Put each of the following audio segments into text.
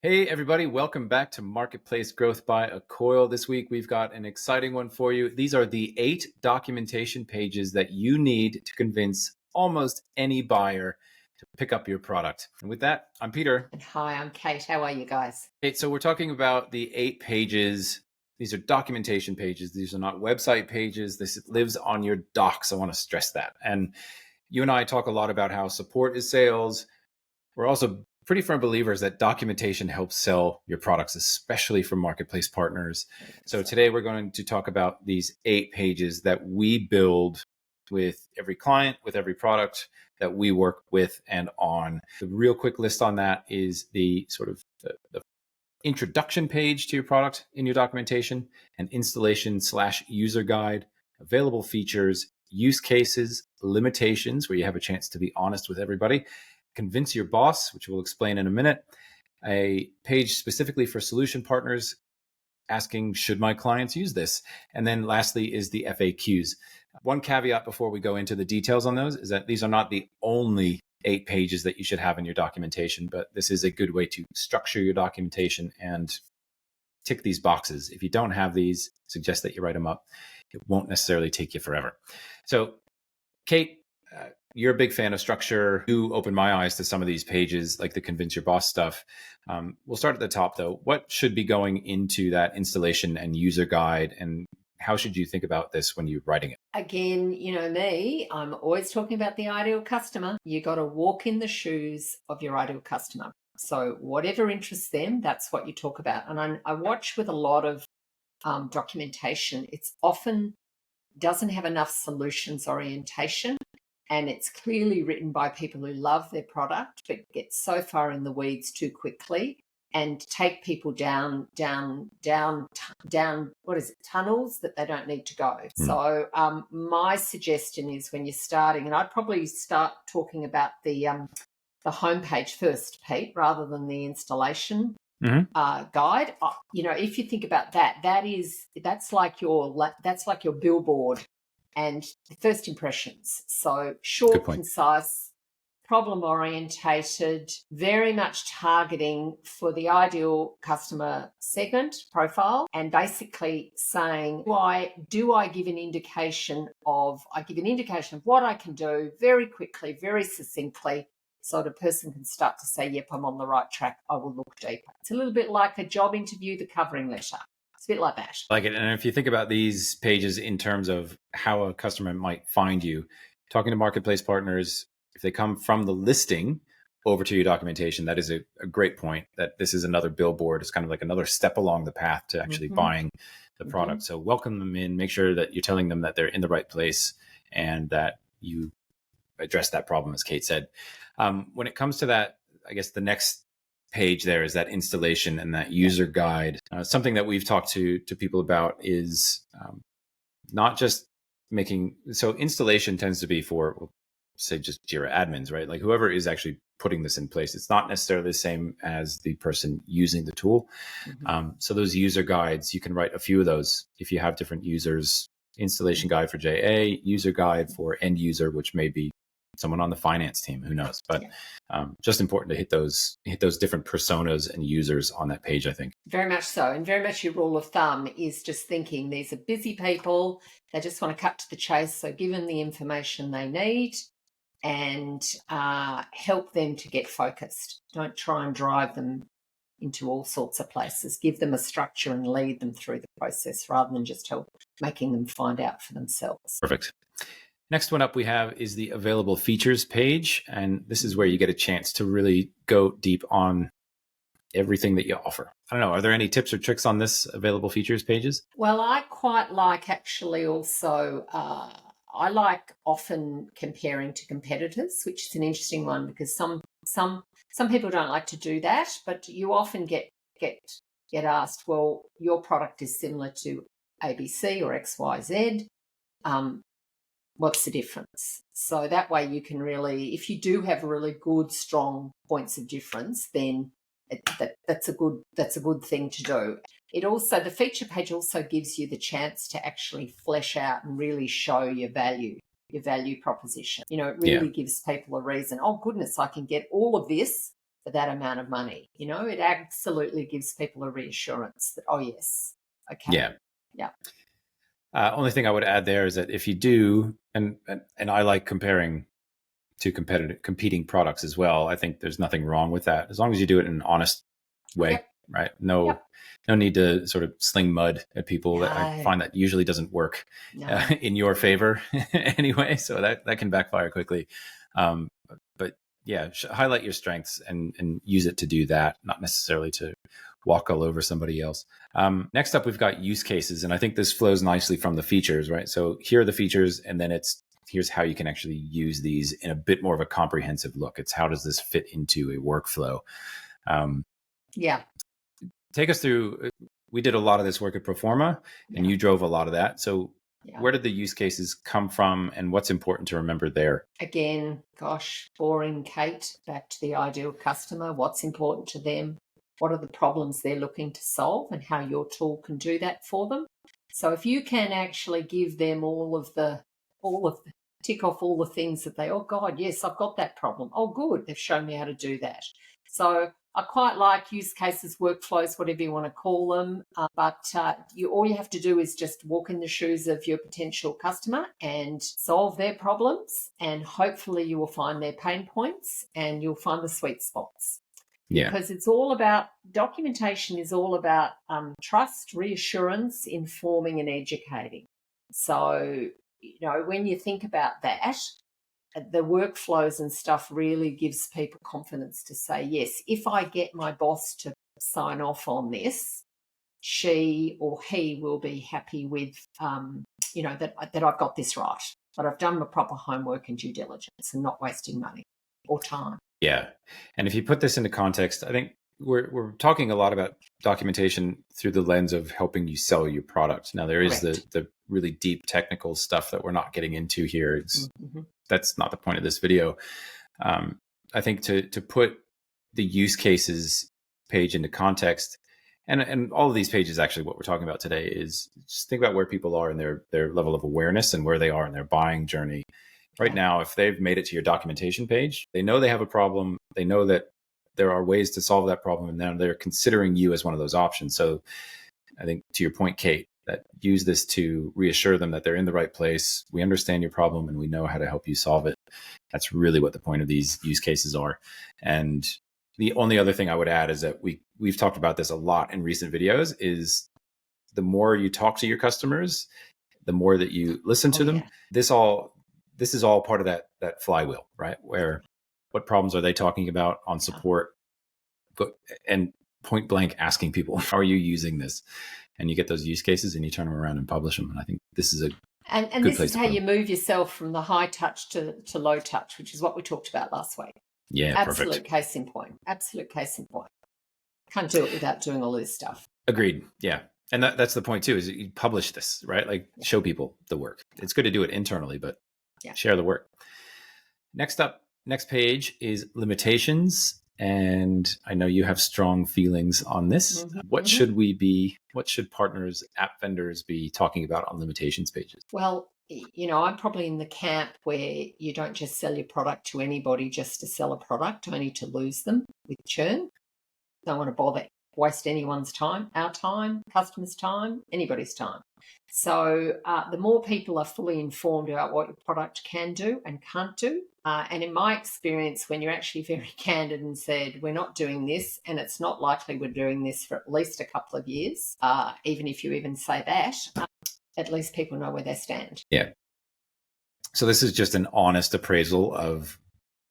Hey, everybody, welcome back to Marketplace Growth by a Coil. This week, we've got an exciting one for you. These are the 8 documentation pages that you need to convince almost any buyer to pick up your product. And with that, I'm Peter. And hi, I'm Kate. How are you guys? Hey, so we're talking about the 8 pages. These are documentation pages. These are not website pages. This lives on your docs. I want to stress that. And you and I talk a lot about how support is sales. We're also pretty firm believers that documentation helps sell your products, especially for marketplace partners. So today we're going to talk about these 8 pages that we build with every client, with every product that we work with and on. The real quick list on that is the sort of the introduction page to your product in your documentation, an installation/user guide, available features, use cases, limitations, where you have a chance to be honest with everybody, convince your boss, which we'll explain in a minute, a page specifically for solution partners asking, should my clients use this? And then lastly is the FAQs. One caveat before we go into the details on those is that these are not the only 8 pages that you should have in your documentation, but this is a good way to structure your documentation and tick these boxes. If you don't have these, suggest that you write them up. It won't necessarily take you forever. So, Kate, you're a big fan of structure. You opened my eyes to some of these pages, like the convince your boss stuff. We'll start at the top, though. What should be going into that installation and user guide, and how should you think about this when you're writing it? Again, you know me, I'm always talking about the ideal customer. You got to walk in the shoes of your ideal customer. So whatever interests them, that's what you talk about. And I watch with a lot of documentation, it's often doesn't have enough solutions orientation. And it's clearly written by people who love their product, but get so far in the weeds too quickly and take people down, what is it, tunnels that they don't need to go. So my suggestion is when you're starting, and I'd probably start talking about the homepage first, Pete, rather than the installation guide. You know, if you think about that, that's like your billboard and first impressions. So short, concise, problem orientated, very much targeting for the ideal customer segment profile, and basically saying, do I give an indication of what I can do very quickly, very succinctly, so the person can start to say, yep, I'm on the right track. I will look deeper. It's a little bit like a job interview, the covering letter. It's a bit like that. Like it. And if you think about these pages in terms of how a customer might find you, talking to marketplace partners, if they come from the listing over to your documentation, that is a great point, that this is another billboard. It's kind of like another step along the path to actually buying the product. So welcome them in, make sure that you're telling them that they're in the right place and that you address that problem, as Kate said. When it comes to that, I guess the next page there is that installation and that user guide. Something that we've talked to people about is not just so installation tends to be for, say, just Jira admins, right? Like whoever is actually putting this in place. It's not necessarily the same as the person using the tool. So those user guides, you can write a few of those if you have different users. Installation guide for JA, user guide for end user, which may be someone on the finance team, who knows? But just important to hit those different personas and users on that page, I think. Very much so. And very much your rule of thumb is just thinking these are busy people. They just want to cut to the chase. So give them the information they need and help them to get focused. Don't try and drive them into all sorts of places. Give them a structure and lead them through the process rather than just making them find out for themselves. Perfect. Next one up we have is the available features page. And this is where you get a chance to really go deep on everything that you offer. I don't know, are there any tips or tricks on this available features pages? Well, I quite like actually also, I like often comparing to competitors, which is an interesting one because some people don't like to do that, but you often get asked, well, your product is similar to ABC or XYZ. What's the difference? So that way you can really, if you do have really good, strong points of difference, then that's a good thing to do. It also, the feature page also gives you the chance to actually flesh out and really show your value proposition. You know, it really gives people a reason. Oh goodness, I can get all of this for that amount of money. It absolutely gives people a reassurance that, oh, yes, okay. Yeah. Yeah. Only thing I would add there is that if you do, and I like comparing to competing products as well. I think there's nothing wrong with that as long as you do it in an honest way, Yep. right? No Yep. no need to sort of sling mud at people. No. I find that usually doesn't work No. in your favor anyway. So that can backfire quickly. But yeah, highlight your strengths and use it to do that, not necessarily to walk all over somebody else. Next up, we've got use cases. And I think this flows nicely from the features, right? So here are the features, and then here's how you can actually use these in a bit more of a comprehensive look. It's how does this fit into a workflow? Yeah. Take us through, we did a lot of this work at Proforma, and you drove a lot of that. So where did the use cases come from, and what's important to remember there? Again, gosh, boring, Kate, back to the ideal customer. What's important to them? What are the problems they're looking to solve, and how your tool can do that for them? So if you can actually give them tick off all the things that oh God, yes, I've got that problem. Oh, good, they've shown me how to do that. So I quite like use cases, workflows, whatever you want to call them. But all you have to do is just walk in the shoes of your potential customer and solve their problems. And hopefully you will find their pain points and you'll find the sweet spots. Yeah. Because it's all about, documentation is all about trust, reassurance, informing and educating. So, when you think about that, the workflows and stuff really gives people confidence to say, yes, if I get my boss to sign off on this, she or he will be happy with, that I've got this right, that I've done my proper homework and due diligence and not wasting money or time. Yeah. And if you put this into context, I think we're talking a lot about documentation through the lens of helping you sell your product. Now, there is the really deep technical stuff that we're not getting into here. That's not the point of this video. I think to put the use cases page into context, and all of these pages, actually, what we're talking about today is just think about where people are in their level of awareness and where they are in their buying journey. Right now, if they've made it to your documentation page, they know they have a problem. They know that there are ways to solve that problem, and now they're considering you as one of those options. So I think to your point, Kate, that use this to reassure them that they're in the right place. We understand your problem and we know how to help you solve it. That's really what the point of these use cases are. And the only other thing I would add is that we've talked about this a lot in recent videos, is the more you talk to your customers, the more that you listen to them. Yeah. This is all part of that flywheel, right? Where what problems are they talking about on support? And point blank asking people, how are you using this? And you get those use cases and you turn them around and publish them. And I think this is and good this place is how you move yourself from the high touch to low touch, which is what we talked about last week. Yeah, absolute perfect. Case in point. Absolute case in point. Can't do it without doing all this stuff. Agreed. Yeah. And that's the point too, is you publish this, right? Like show people the work. It's good to do it internally, but share the work. Next page is limitations. And I know you have strong feelings on this. What should partners, app vendors be talking about on limitations pages? Well, I'm probably in the camp where you don't just sell your product to anybody just to sell a product, only to lose them with churn. Don't want to waste anyone's time, our time, customers' time, anybody's time. So the more people are fully informed about what your product can do and can't do, and in my experience, when you're actually very candid and said, we're not doing this, and it's not likely we're doing this for at least a couple of years, even if you even say that, at least people know where they stand. Yeah. So this is just an honest appraisal of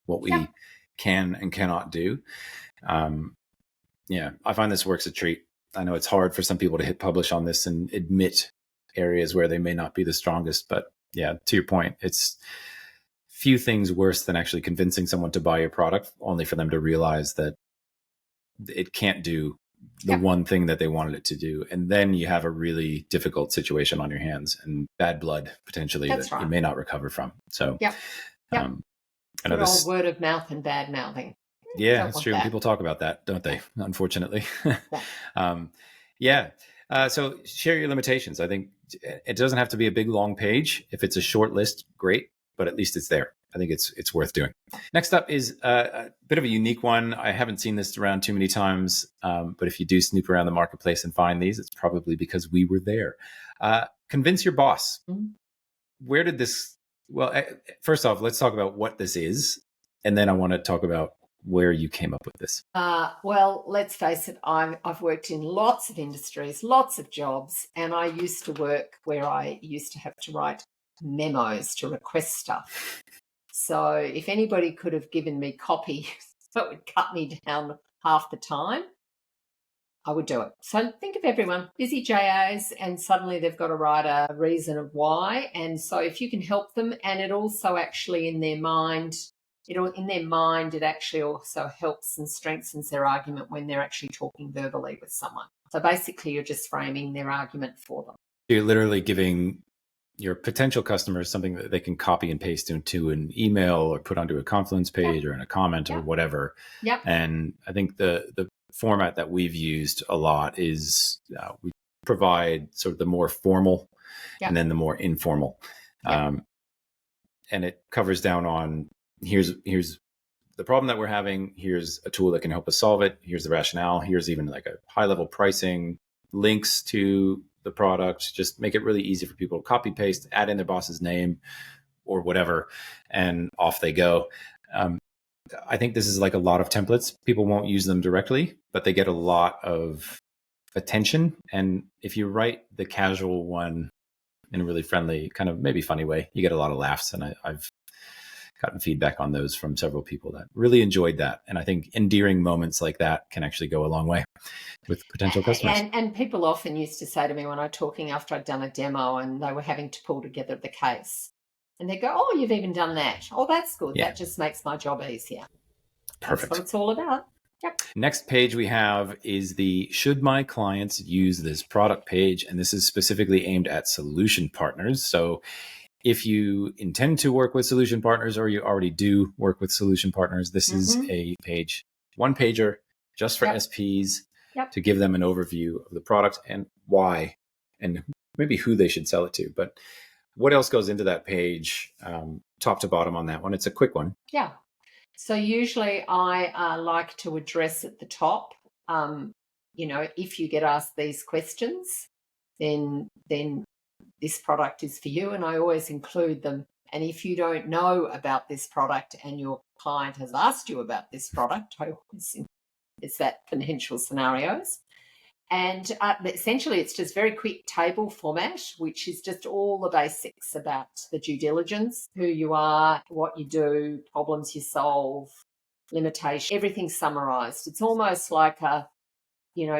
what we can and cannot do. Yeah, I find this works a treat. I know it's hard for some people to hit publish on this and admit areas where they may not be the strongest. But yeah, to your point, it's few things worse than actually convincing someone to buy your product only for them to realize that it can't do the one thing that they wanted it to do. And then you have a really difficult situation on your hands and bad blood potentially you may not recover from. So I know this old word of mouth and bad mouthing. Yeah, that's true. People talk about that, don't they? Unfortunately. So share your limitations. I think it doesn't have to be a big, long page. If it's a short list, great, but at least it's there I think it's worth doing. Next up is a bit of a unique one. I haven't seen this around too many times, but if you do snoop around the marketplace and find these, it's probably because we were there. Convince your boss. Mm-hmm. Where did this? Well, first off, let's talk about what this is, and then I want to talk about where you came up with this. Well, let's face it, I've worked in lots of industries, lots of jobs, and I used to work where I used to have to write memos to request stuff. So if anybody could have given me copy that would cut me down half the time, I would do it. So think of everyone, busy JAs, and suddenly they've got to write a reason of why. And so if you can help them, and it also actually in their mind, it actually also helps and strengthens their argument when they're actually talking verbally with someone. So basically you're just framing their argument for them. You're literally giving your potential customers something that they can copy and paste into an email or put onto a Confluence page or in a comment or whatever. Yep. And I think the format that we've used a lot is we provide sort of the more formal and then the more informal. And it covers down on here's the problem that we're having. Here's a tool that can help us solve it. Here's the rationale. Here's even like a high level pricing, links to the product. Just make it really easy for people to copy paste, add in their boss's name or whatever, and off they go. I think this is like a lot of templates. People won't use them directly, but they get a lot of attention. And if you write the casual one in a really friendly, kind of maybe funny way, you get a lot of laughs. And I've gotten feedback on those from several people that really enjoyed that. And I think endearing moments like that can actually go a long way with potential customers. And people often used to say to me when I'm talking after I'd done a demo and they were having to pull together the case, and they go, "Oh, you've even done that. Oh, that's good. That just makes my job easier." Perfect. That's what it's all about. Yep. Next page we have is the should my clients use this product page? And this is specifically aimed at solution partners. So if you intend to work with solution partners or you already do work with solution partners, this is a page, one pager just for SPs to give them an overview of the product and why and maybe who they should sell it to. But what else goes into that page, top to bottom on that one? It's a quick one. Yeah. So usually I like to address at the top, if you get asked these questions, then this product is for you. And I always include them. And if you don't know about this product and your client has asked you about this product, it's that potential scenarios. And essentially, it's just very quick table format, which is just all the basics about the due diligence, who you are, what you do, problems you solve, limitations, everything summarised. It's almost like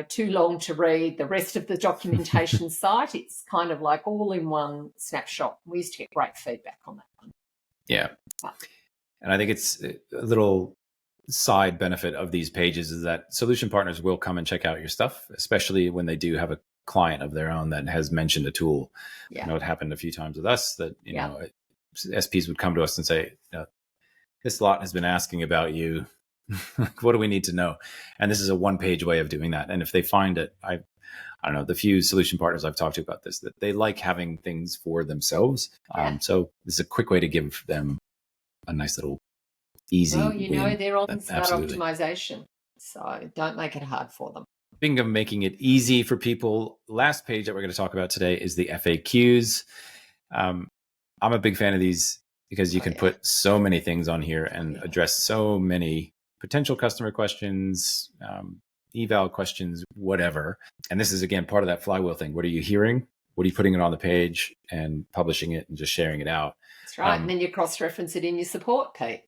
too long to read the rest of the documentation site. It's kind of like all in one snapshot. We used to get great feedback on that one. Yeah. And I think it's a little side benefit of these pages is that solution partners will come and check out your stuff, especially when they do have a client of their own that has mentioned a tool. I know it happened a few times with us that, SPs would come to us and say, this lot has been asking about you. What do we need to know? And this is a one-page way of doing that. And if they find it, I don't know, the few solution partners I've talked to about this, that they like having things for themselves. So this is a quick way to give them a nice little easy win. They're all about optimization, so don't make it hard for them. Speaking of making it easy for people, last page that we're going to talk about today is the FAQs. I'm a big fan of these because you can put so many things on here and address so many potential customer questions, eval questions, whatever. And this is, again, part of that flywheel thing. What are you hearing? What are you putting it on the page and publishing it and just sharing it out? That's right. And then you cross-reference it in your support, Pete.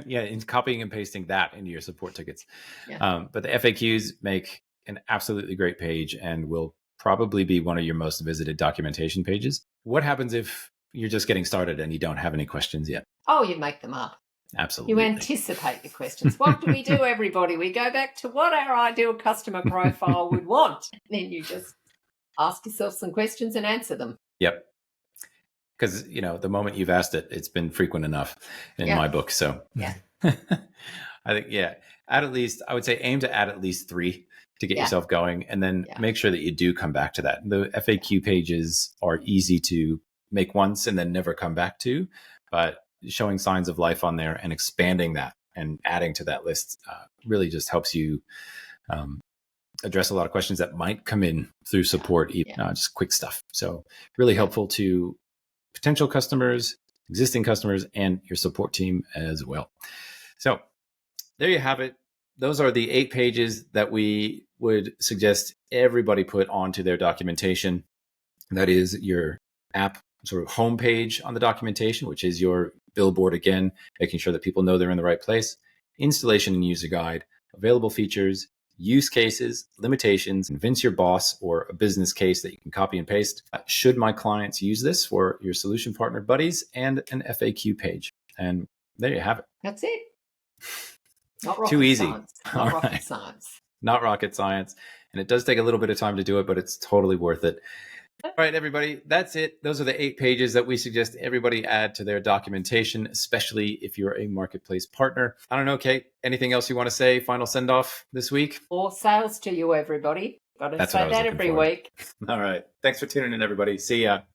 In copying and pasting that into your support tickets. But the FAQs make an absolutely great page and will probably be one of your most visited documentation pages. What happens if you're just getting started and you don't have any questions yet? Oh, you make them up. Absolutely. You anticipate the questions. What do we do, everybody? We go back to what our ideal customer profile would want. And then you just ask yourself some questions and answer them. Yep. Because, the moment you've asked it, it's been frequent enough in my book. So I think, I would say aim to add at least 3 to get yourself going. And then make sure that you do come back to that. The FAQ pages are easy to make once and then never come back to. But showing signs of life on there and expanding that and adding to that list really just helps you address a lot of questions that might come in through support, even just quick stuff. So really helpful to potential customers, existing customers, and your support team as well. So there you have it. Those are the 8 pages that we would suggest everybody put onto their documentation. That is your app sort of homepage on the documentation, which is your billboard again, making sure that people know they're in the right place. Installation and user guide, available features, use cases, limitations, convince your boss or a business case that you can copy and paste. Should my clients use this for your solution partner buddies, and an FAQ page. And there you have it. That's it. Not rocket Too easy. Science. Not rocket science. Not rocket science. And it does take a little bit of time to do it, but it's totally worth it. All right, everybody, that's it. Those are the 8 pages that we suggest everybody add to their documentation, especially if you're a marketplace partner. I don't know, Kate, anything else you want to say? Final send off this week? More sales to you, everybody. Got to say that every week. All right. Thanks for tuning in, everybody. See ya.